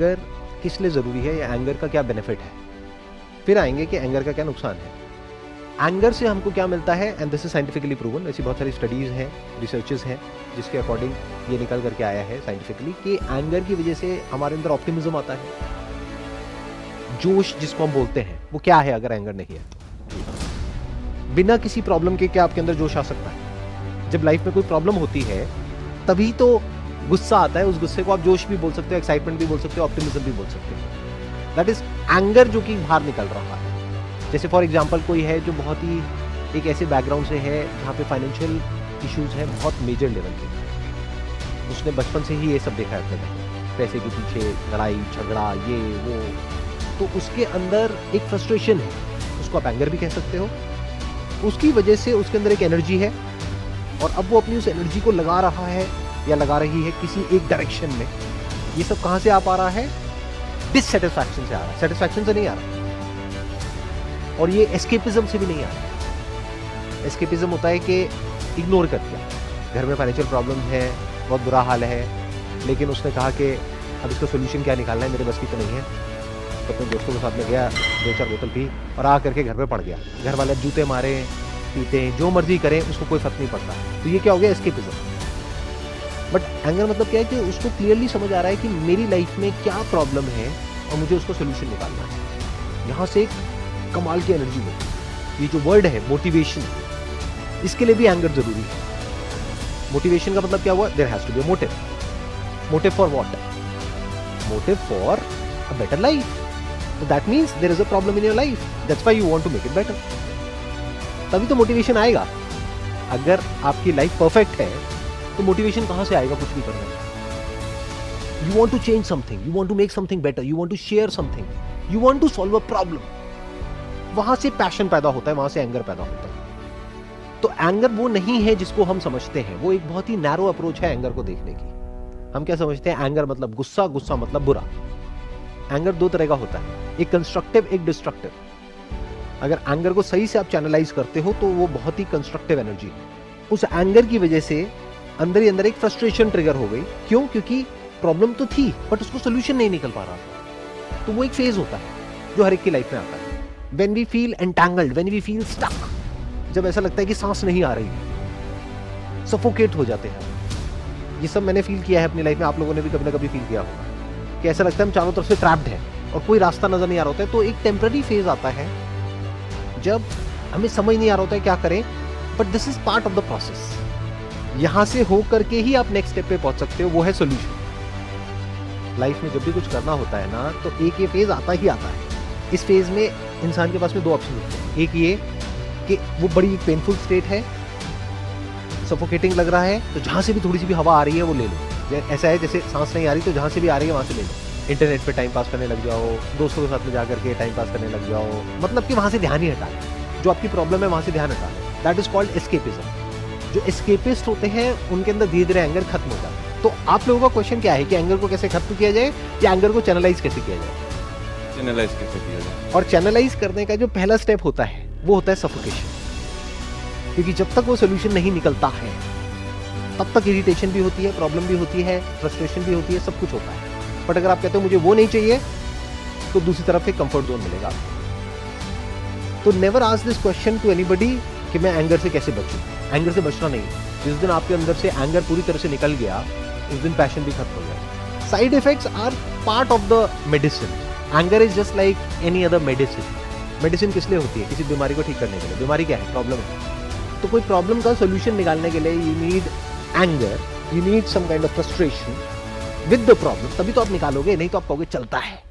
Anger किस लिए ज़रूरी है या एंगर का क्या बेनिफिट है, फिर आएंगे कि एंगर का क्या नुकसान है। एंगर से हमको क्या मिलता है, and this is scientifically proven, ऐसी बहुत सारी स्टडीज़ हैं, रिसर्चेस हैं, जिसके अकॉर्डिंग ये निकल करके आया है साइंटिफिकली कि एंगर की वजह से हमारे अंदर ऑप्टिमिज्म आता है, जोश जिसको हम बोलते हैं, वो क्या है अगर एंगर नहीं है तो। बिना किसी प्रॉब्लम के क्या आपके अंदर जोश आ सकता है? जब लाइफ में कोई प्रॉब्लम होती है तभी तो गुस्सा आता है, उस गुस्से को आप जोश भी बोल सकते हो, एक्साइटमेंट भी बोल सकते हो, ऑप्टिमिज्म भी बोल सकते हो। दैट इज एंगर जो कि बाहर निकल रहा है। जैसे फॉर एग्जांपल कोई है जो बहुत ही एक ऐसे बैकग्राउंड से है जहाँ पे फाइनेंशियल इश्यूज हैं बहुत मेजर लेवल के, उसने बचपन से ही ये सब देखा है अपने में, पैसे के पीछे लड़ाई झगड़ा ये वो, तो उसके अंदर एक फ्रस्ट्रेशन है, उसको आप एंगर भी कह सकते हो। उसकी वजह से उसके अंदर एक एनर्जी है और अब वो अपनी उस एनर्जी को लगा रहा है या लगा रही है किसी एक डायरेक्शन में। ये सब कहाँ से आ पा रहा है? डिससेटिस्फैक्शन से आ रहा है, सेटिस्फैक्शन से नहीं आ रहा, और ये एस्केपिज्म से भी नहीं आ रहा। एस्केपिज्म होता है कि इग्नोर कर दिया, घर में फाइनेंशियल प्रॉब्लम है, बहुत बुरा हाल है, लेकिन उसने कहा कि अब इसका सोल्यूशन क्या निकालना है, मेरे बस की तो नहीं है, तो अपने दोस्तों के साथ में गया, 2-4 बोतल पी और आ करके घर पे पड़ गया। घर वाले जूते मारे पीते हैं, जो मर्जी करें, उसको कोई फर्क नहीं पड़ता। तो ये क्या हो गया? एस्केपिज्म। बट एंगर मतलब क्या है कि उसको क्लियरली समझ आ रहा है कि मेरी लाइफ में क्या प्रॉब्लम है और मुझे उसको सोल्यूशन निकालना है। यहाँ से एक कमाल की एनर्जी मिलती है। ये जो वर्ड है मोटिवेशन, इसके लिए भी एंगर जरूरी है। मोटिवेशन का मतलब क्या हुआ? There has to be a motive. Motive for what? Motive for a better life. So that means there is a problem in your life. That's why you want to make it better. तभी तो motivation आएगा। अगर आपकी life perfect है तो motivation कहाँ से आएगा कुछ भी करने में? You want to change something, you want to make something better, you want to share something, you want to solve a problem. वहां से पैशन पैदा होता है, वहां से एंगर पैदा होता है। तो एंगर वो नहीं है जिसको हम समझते हैं, वो एक बहुत ही नैरो अप्रोच है एंगर को देखने की। हम क्या समझते हैं? एंगर मतलब गुस्सा, गुस्सा मतलब बुरा। एंगर 2 तरह का होता है, एक कंस्ट्रक्टिव, एक डिस्ट्रक्टिव। अगर एंगर को सही से आप चैनलाइज करते हो तो वो बहुत ही कंस्ट्रक्टिव एनर्जी है। उस एंगर की वजह से अंदर ही अंदर एक फ्रस्ट्रेशन ट्रिगर हो गई। क्यों? क्योंकि प्रॉब्लम तो थी बट उसको सोल्यूशन नहीं निकल पा रहा था। तो वो एक फेज होता है जो हर एक की लाइफ में आता है। When we feel entangled, when we feel stuck, जब ऐसा लगता है कि सांस नहीं आ रही है, सफोकेट हो जाते हैं। ये सब मैंने फील किया है अपनी लाइफ में, आप लोगों ने भी कभी ना कभी फील किया होगा कि ऐसा लगता है हम चारों तरफ से ट्रैप्ड हैं और कोई रास्ता नजर नहीं आ रहा होता है। तो एक टेम्पररी फेज आता है जब हमें समझ नहीं आ रहा होता है क्या करें, but this is part of the process. यहां से हो करके ही आप नेक्स्ट स्टेप पे पहुंच सकते हो, वो है सोल्यूशन। लाइफ में जब भी कुछ करना होता है ना, तो एक ये फेज आता ही आता है। इस फेज में इंसान के पास में 2 ऑप्शन होते हैं। एक ये कि वो बड़ी पेनफुल स्टेट है, सफोकेटिंग लग रहा है, तो जहां से भी थोड़ी सी भी हवा आ रही है वो ले लो। ऐसा है जैसे सांस नहीं आ रही तो जहां से भी आ रही है वहां से ले लो। इंटरनेट पे टाइम पास करने लग जाओ, दोस्तों के साथ में जाकर के टाइम पास करने लग जाओ, मतलब कि वहां से ध्यान ही हटा लो। जो आपकी प्रॉब्लम है वहां से ध्यान हटा लो। That is called escapism. जो एस्केपिस्ट होते हैं उनके अंदर धीरे धीरे एंगर खत्म हो जाता है। तो आप लोगों का क्वेश्चन क्या है कि एंगर को कैसे खत्म किया जाए या एंगर को चैनलाइज कैसे किया जाए? चैनलाइज कैसे किया जाए? और चैनलाइज करने का जो पहला स्टेप होता है वो होता है सफोकेशन। क्योंकि जब तक वो सोल्यूशन नहीं निकलता है तब तक इरिटेशन भी होती है, प्रॉब्लम भी होती है, फ्रस्ट्रेशन भी होती है, सब कुछ होता है। बट अगर आप कहते हो मुझे वो नहीं चाहिए, तो दूसरी तरफ एक कंफर्ट जोन मिलेगा आपको। तो never ask this question to anybody कि मैं एंगर से कैसे बचूं। एंगर से बचना नहीं। जिस दिन आपके अंदर से एंगर पूरी तरह से निकल गया उस दिन पैशन भी खत्म हो गया। Side effects are part of the medicine. Anger is just like any other medicine. Medicine किस लिए होती है? किसी बीमारी को ठीक करने के लिए। बीमारी क्या है? प्रॉब्लम है। तो कोई प्रॉब्लम का सोल्यूशन निकालने के लिए you need anger, you need some kind of frustration with the problem, तभी तो आप निकालोगे, नहीं तो आप कहोगे चलता है।